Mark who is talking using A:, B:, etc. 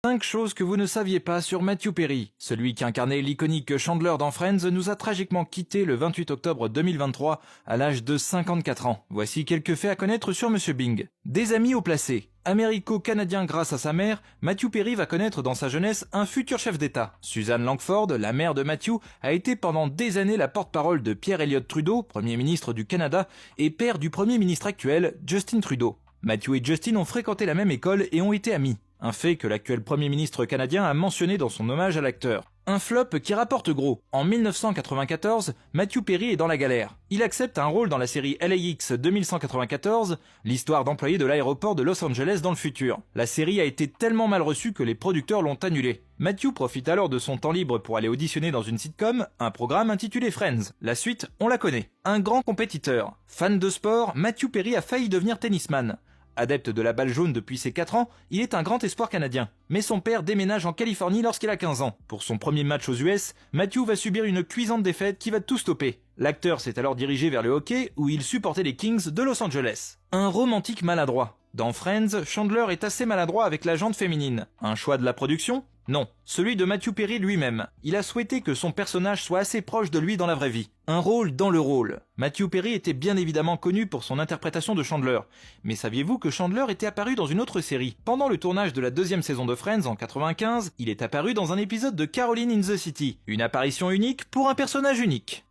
A: 5 choses que vous ne saviez pas sur Matthew Perry. Celui qui incarnait l'iconique Chandler dans Friends nous a tragiquement quitté le 28 octobre 2023 à l'âge de 54 ans. Voici quelques faits à connaître sur Monsieur Bing. Des amis haut placés. Américo-canadien grâce à sa mère, Matthew Perry va connaître dans sa jeunesse un futur chef d'État. Suzanne Langford, la mère de Matthew, a été pendant des années la porte-parole de Pierre Elliott Trudeau, Premier ministre du Canada, et père du Premier ministre actuel, Justin Trudeau. Matthew et Justin ont fréquenté la même école et ont été amis. Un fait que l'actuel Premier ministre canadien a mentionné dans son hommage à l'acteur. Un flop qui rapporte gros. En 1994, Matthew Perry est dans la galère. Il accepte un rôle dans la série LAX 2194, l'histoire d'employés de l'aéroport de Los Angeles dans le futur. La série a été tellement mal reçue que les producteurs l'ont annulée. Matthew profite alors de son temps libre pour aller auditionner dans une sitcom, un programme intitulé Friends. La suite, on la connaît. Un grand compétiteur. Fan de sport, Matthew Perry a failli devenir tennisman. Adepte de la balle jaune depuis ses 4 ans, il est un grand espoir canadien. Mais son père déménage en Californie lorsqu'il a 15 ans. Pour son premier match aux US, Matthew va subir une cuisante défaite qui va tout stopper. L'acteur s'est alors dirigé vers le hockey où il supportait les Kings de Los Angeles. Un romantique maladroit. Dans Friends, Chandler est assez maladroit avec la jante féminine. Un choix de la production ? Non, celui de Matthew Perry lui-même. Il a souhaité que son personnage soit assez proche de lui dans la vraie vie. Un rôle dans le rôle. Matthew Perry était bien évidemment connu pour son interprétation de Chandler. Mais saviez-vous que Chandler était apparu dans une autre série ? Pendant le tournage de la 2e saison de Friends en 95, il est apparu dans un épisode de Caroline in the City. Une apparition unique pour un personnage unique.